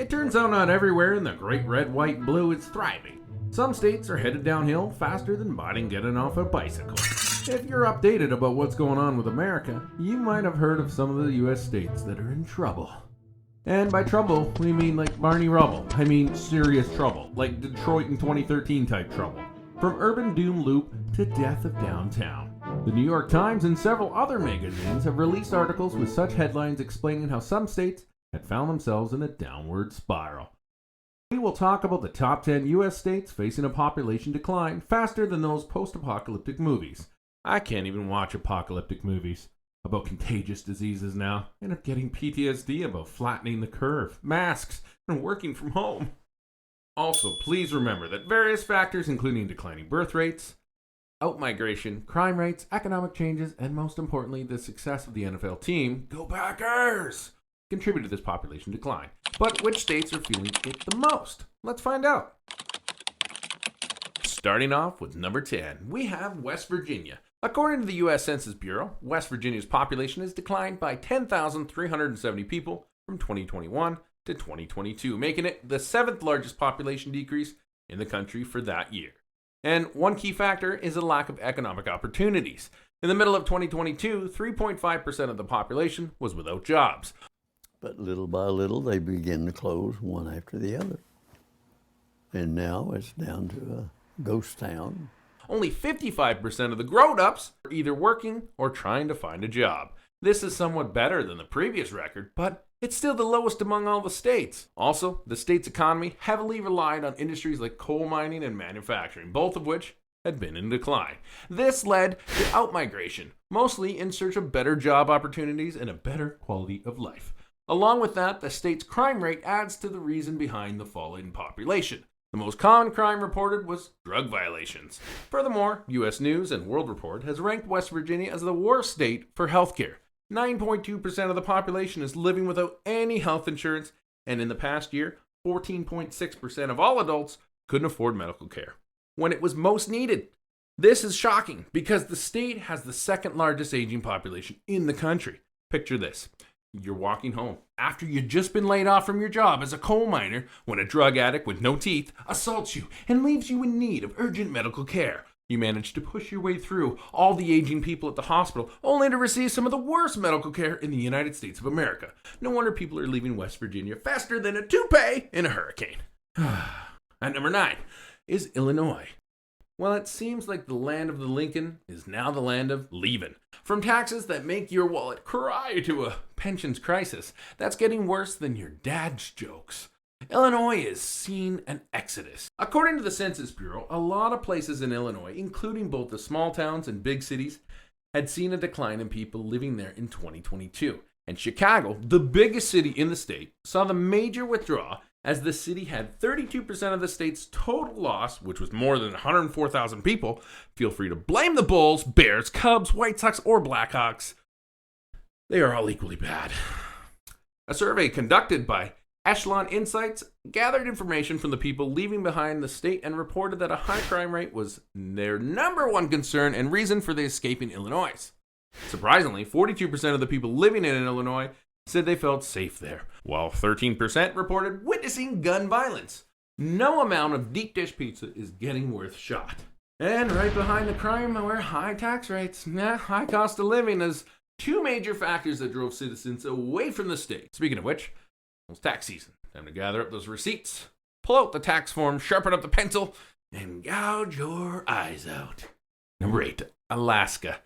It turns out not everywhere in the great red, white, and blue is thriving. Some states are headed downhill faster than Biden getting off a bicycle. If you're updated about what's going on with America, you might have heard of some of the US states that are in trouble. And by trouble, we mean like Barney Rubble. I mean serious trouble, like Detroit in 2013 type trouble. From urban doom loop to death of downtown. The New York Times and several other magazines have released articles with such headlines explaining how some states had found themselves in a downward spiral. We will talk about the top 10 US states facing a population decline faster than those post-apocalyptic movies. I can't even watch apocalyptic movies about contagious diseases now. I end up getting PTSD about flattening the curve, masks, and working from home. Also, please remember that various factors, including declining birth rates, outmigration, crime rates, economic changes, and most importantly, the success of the NFL team, Go Packers, contribute to this population decline. But which states are feeling it the most? Let's find out. Starting off with number 10, we have West Virginia. According to the U.S. Census Bureau, West Virginia's population has declined by 10,370 people from 2021 to 2022, making it the 7th largest population decrease in the country for that year. And one key factor is a lack of economic opportunities. In the middle of 2022, 3.5% of the population was without jobs. But little by little, they begin to close one after the other. And now it's down to a ghost town. Only 55% of the grown-ups are either working or trying to find a job. This is somewhat better than the previous record, but it's still the lowest among all the states. Also, the state's economy heavily relied on industries like coal mining and manufacturing, both of which had been in decline. This led to outmigration, mostly in search of better job opportunities and a better quality of life. Along with that, the state's crime rate adds to the reason behind the fall in population. The most common crime reported was drug violations. Furthermore, U.S. News and World Report has ranked West Virginia as the worst state for healthcare. 9.2% of the population is living without any health insurance, and in the past year, 14.6% of all adults couldn't afford medical care when it was most needed. This is shocking because the state has the second largest aging population in the country. Picture this. You're walking home after you've just been laid off from your job as a coal miner when a drug addict with no teeth assaults you and leaves you in need of urgent medical care. You manage to push your way through all the aging people at the hospital only to receive some of the worst medical care in the United States of America. No wonder people are leaving West Virginia faster than a toupee in a hurricane. At number 9 is Illinois. Well, it seems like the land of the Lincoln is now the land of leaving. From taxes that make your wallet cry to a pensions crisis, that's getting worse than your dad's jokes. Illinois is seeing an exodus. According to the Census Bureau, a lot of places in Illinois, including both the small towns and big cities, had seen a decline in people living there in 2022. And Chicago, the biggest city in the state, saw the major withdrawal as the city had 32% of the state's total loss, which was more than 104,000 people. Feel free to blame the Bulls, Bears, Cubs, White Sox, or Blackhawks. They are all equally bad. A survey conducted by Echelon Insights gathered information from the people leaving behind the state and reported that a high crime rate was their number one concern and reason for the escaping Illinois. Surprisingly, 42% of the people living in Illinois said they felt safe there, while 13% reported witnessing gun violence. No amount of deep dish pizza is getting worth shot. And right behind the crime were high tax rates. High cost of living is two major factors that drove citizens away from the state. Speaking of which, it's tax season. Time to gather up those receipts, pull out the tax form, sharpen up the pencil, and gouge your eyes out. Number 8, Alaska.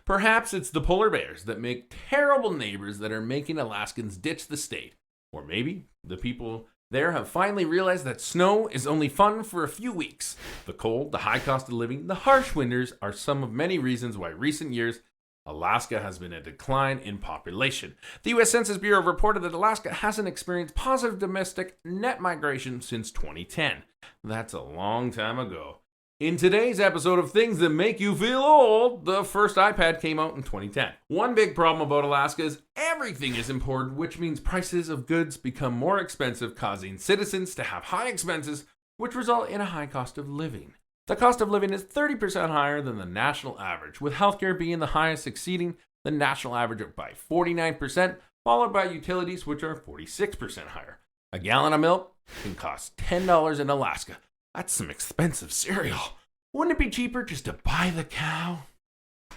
Perhaps it's the polar bears that make terrible neighbors that are making Alaskans ditch the state. Or maybe the people there have finally realized that snow is only fun for a few weeks. The cold, the high cost of living, the harsh winters are some of many reasons why recent years Alaska has been a decline in population. The U.S. Census Bureau reported that Alaska hasn't experienced positive domestic net migration since 2010. That's a long time ago. In today's episode of Things That Make You Feel Old, the first iPad came out in 2010. One big problem about Alaska is everything is imported, which means prices of goods become more expensive, causing citizens to have high expenses, which result in a high cost of living. The cost of living is 30% higher than the national average, with healthcare being the highest, exceeding the national average by 49%, followed by utilities, which are 46% higher. A gallon of milk can cost $10 in Alaska. That's some expensive cereal. Wouldn't it be cheaper just to buy the cow?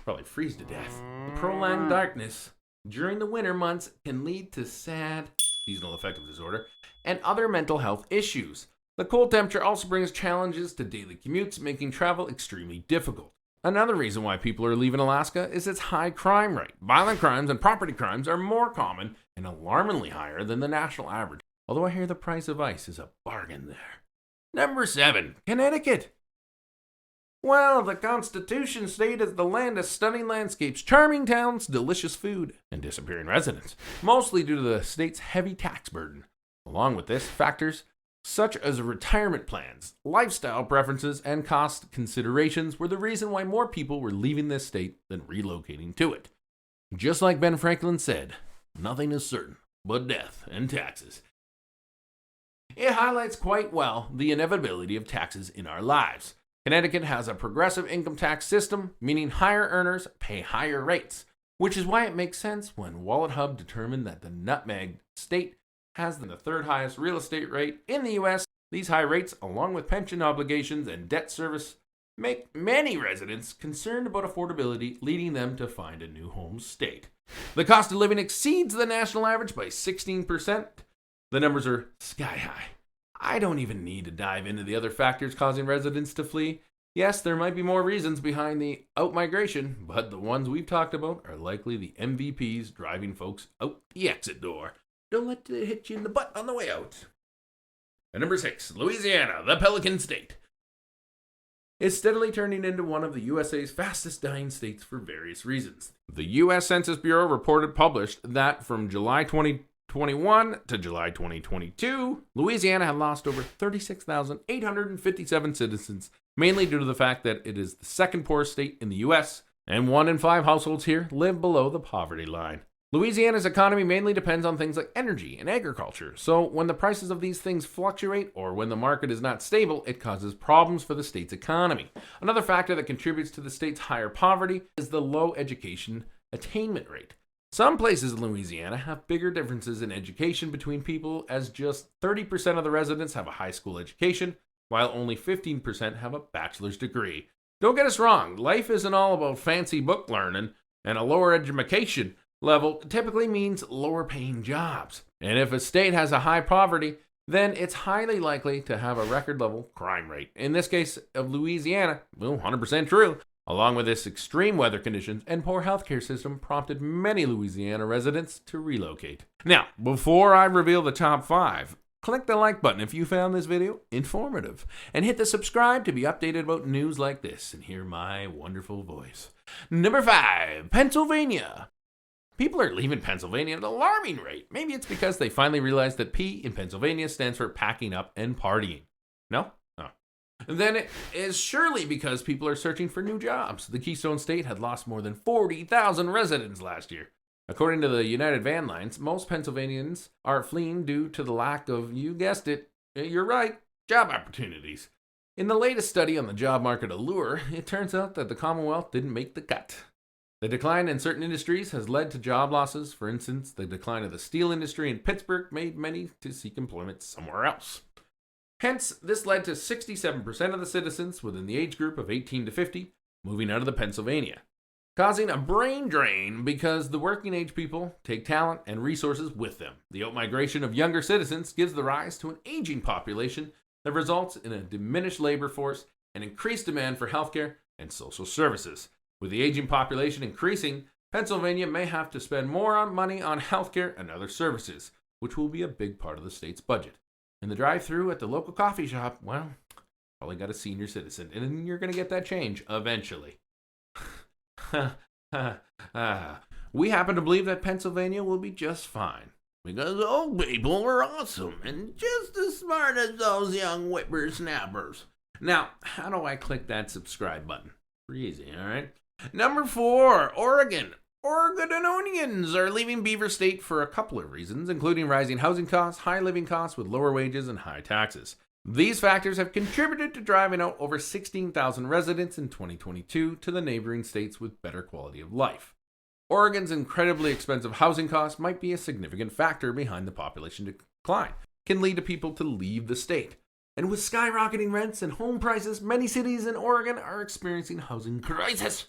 Probably freeze to death. The prolonged darkness during the winter months can lead to sad seasonal affective disorder and other mental health issues. The cold temperature also brings challenges to daily commutes, making travel extremely difficult. Another reason why people are leaving Alaska is its high crime rate. Violent crimes and property crimes are more common and alarmingly higher than the national average, although I hear the price of ice is a bargain there. Number 7, Connecticut. Well, the Constitution stated the land of stunning landscapes, charming towns, delicious food, and disappearing residents, mostly due to the state's heavy tax burden. Along with this, factors such as retirement plans, lifestyle preferences, and cost considerations were the reason why more people were leaving this state than relocating to it. Just like Ben Franklin said, nothing is certain but death and taxes. It highlights quite well the inevitability of taxes in our lives. Connecticut has a progressive income tax system, meaning higher earners pay higher rates, which is why it makes sense when Wallet Hub determined that the nutmeg state has the third highest real estate rate in the U.S. These high rates, along with pension obligations and debt service, make many residents concerned about affordability, leading them to find a new home state. The cost of living exceeds the national average by 16%. The numbers are sky high. I don't even need to dive into the other factors causing residents to flee. Yes, there might be more reasons behind the out-migration, but the ones we've talked about are likely the MVPs driving folks out the exit door. Don't let it hit you in the butt on the way out. And number 6, Louisiana, the Pelican State. It's steadily turning into one of the USA's fastest dying states for various reasons. The U.S. Census Bureau published that from July 2021 to July 2022, Louisiana had lost over 36,857 citizens, mainly due to the fact that it is the second poorest state in the U.S., and 1 in 5 households here live below the poverty line. Louisiana's economy mainly depends on things like energy and agriculture, so when the prices of these things fluctuate or when the market is not stable, it causes problems for the state's economy. Another factor that contributes to the state's higher poverty is the low education attainment rate. Some places in Louisiana have bigger differences in education between people, as just 30% of the residents have a high school education, while only 15% have a bachelor's degree. Don't get us wrong, life isn't all about fancy book learning, and a lower education level typically means lower paying jobs. And if a state has a high poverty, then it's highly likely to have a record level crime rate. In this case of Louisiana, well, 100% true. Along with this, extreme weather conditions and poor healthcare system prompted many Louisiana residents to relocate. Now, before I reveal the top 5, click the like button if you found this video informative, and hit the subscribe to be updated about news like this and hear my wonderful voice. Number 5, Pennsylvania. People are leaving Pennsylvania at an alarming rate. Maybe it's because they finally realized that P in Pennsylvania stands for packing up and partying. No? Oh. Then it is surely because people are searching for new jobs. The Keystone State had lost more than 40,000 residents last year. According to the United Van Lines, most Pennsylvanians are fleeing due to the lack of, you guessed it, you're right, job opportunities. In the latest study on the job market allure, it turns out that the Commonwealth didn't make the cut. The decline in certain industries has led to job losses. For instance, the decline of the steel industry in Pittsburgh made many to seek employment somewhere else. Hence, this led to 67% of the citizens within the age group of 18 to 50 moving out of the Pennsylvania, causing a brain drain because the working age people take talent and resources with them. The outmigration of younger citizens gives the rise to an aging population that results in a diminished labor force and increased demand for healthcare and social services. With the aging population increasing, Pennsylvania may have to spend more money on healthcare and other services, which will be a big part of the state's budget. And the drive-thru at the local coffee shop, well, probably got a senior citizen, and you're going to get that change eventually. We happen to believe that Pennsylvania will be just fine, because old people are awesome and just as smart as those young whippersnappers. Now, how do I click that subscribe button? Pretty easy, all right? Number 4, Oregon. Oregonians are leaving Beaver State for a couple of reasons, including rising housing costs, high living costs with lower wages, and high taxes. These factors have contributed to driving out over 16,000 residents in 2022 to the neighboring states with better quality of life. Oregon's incredibly expensive housing costs might be a significant factor behind the population decline. can lead to people to leave the state. And with skyrocketing rents and home prices, many cities in Oregon are experiencing housing crisis.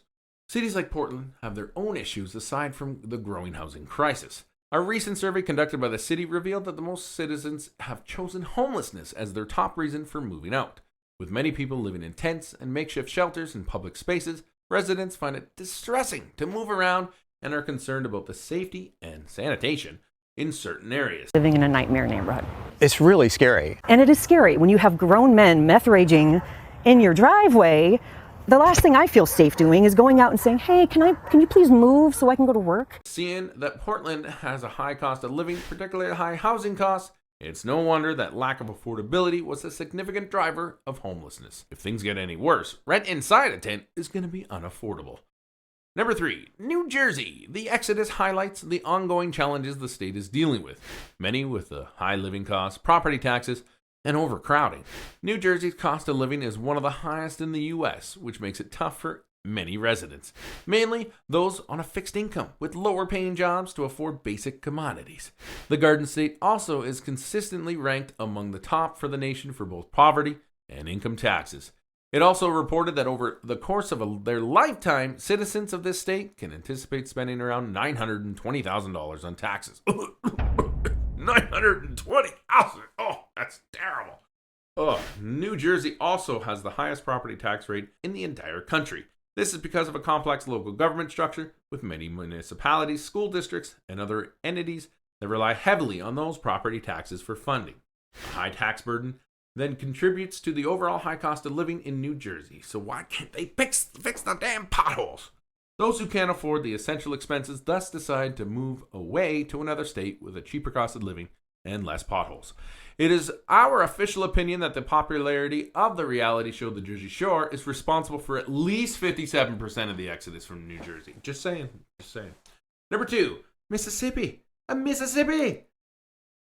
Cities like Portland have their own issues aside from the growing housing crisis. A recent survey conducted by the city revealed that the most citizens have chosen homelessness as their top reason for moving out. With many people living in tents and makeshift shelters in public spaces, residents find it distressing to move around and are concerned about the safety and sanitation in certain areas. Living in a nightmare neighborhood. It's really scary. And it is scary when you have grown men meth raging in your driveway. The last thing I feel safe doing is going out and saying, hey, can you please move so I can go to work? Seeing that Portland has a high cost of living, particularly high housing costs, it's no wonder that lack of affordability was a significant driver of homelessness. If things get any worse, rent inside a tent is going to be unaffordable. Number 3, New Jersey. The exodus highlights the ongoing challenges the state is dealing with, many with the high living costs, property taxes, and overcrowding. New Jersey's cost of living is one of the highest in the U.S., which makes it tough for many residents, mainly those on a fixed income with lower paying jobs to afford basic commodities. The Garden State also is consistently ranked among the top for the nation for both poverty and income taxes. It also reported that over the course of their lifetime, citizens of this state can anticipate spending around $920,000 on taxes. $920,000! Oh, that's terrible. New Jersey also has the highest property tax rate in the entire country. This is because of a complex local government structure with many municipalities, school districts, and other entities that rely heavily on those property taxes for funding. A high tax burden then contributes to the overall high cost of living in New Jersey. So why can't they fix the damn potholes? Those who can't afford the essential expenses thus decide to move away to another state with a cheaper cost of living and less potholes. It is our official opinion that the popularity of the reality show The Jersey Shore is responsible for at least 57% of the exodus from New Jersey. Just saying. Number 2, Mississippi. Mississippi!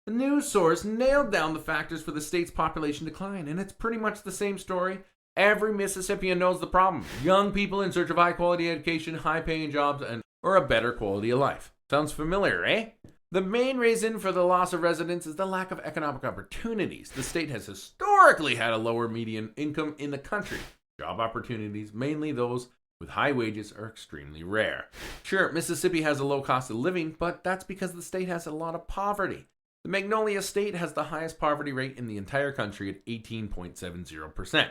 A news source nailed down the factors for the state's population decline, and it's pretty much the same story. Every Mississippian knows the problem. Young people in search of high-quality education, high-paying jobs, or a better quality of life. Sounds familiar, eh? The main reason for the loss of residents is the lack of economic opportunities. The state has historically had a lower median income in the country. Job opportunities, mainly those with high wages, are extremely rare. Sure, Mississippi has a low cost of living, but that's because the state has a lot of poverty. The Magnolia State has the highest poverty rate in the entire country at 18.70%.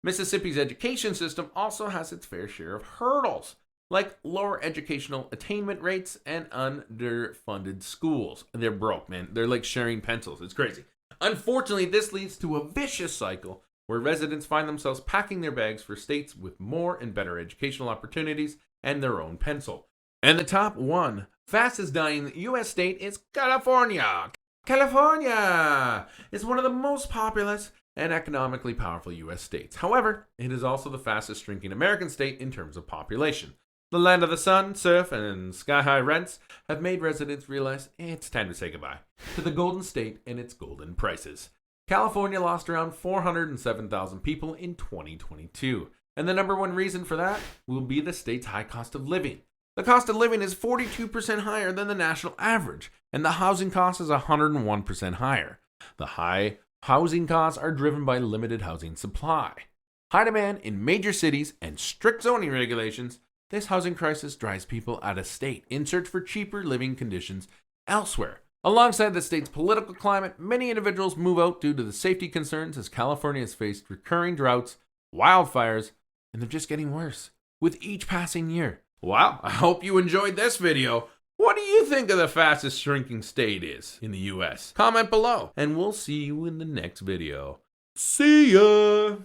Mississippi's education system also has its fair share of hurdles, like lower educational attainment rates and underfunded schools. They're broke, man. They're like sharing pencils. It's crazy. Unfortunately, this leads to a vicious cycle where residents find themselves packing their bags for states with more and better educational opportunities and their own pencil. And the top one fastest dying U.S. state is California. California is one of the most populous and economically powerful U.S. states. However, it is also the fastest shrinking American state in terms of population. The land of the sun, surf, and sky-high rents have made residents realize it's time to say goodbye to the Golden State and its golden prices. California lost around 407,000 people in 2022, and the number one reason for that will be the state's high cost of living. The cost of living is 42% higher than the national average, and the housing cost is 101% higher. The high housing costs are driven by limited housing supply, high demand in major cities, and strict zoning regulations. This housing crisis drives people out of state in search for cheaper living conditions elsewhere. Alongside the state's political climate, many individuals move out due to the safety concerns as California has faced recurring droughts, wildfires, and they're just getting worse with each passing year. Wow, I hope you enjoyed this video. What do you think of the fastest shrinking state is in the U.S.? Comment below, and we'll see you in the next video. See ya!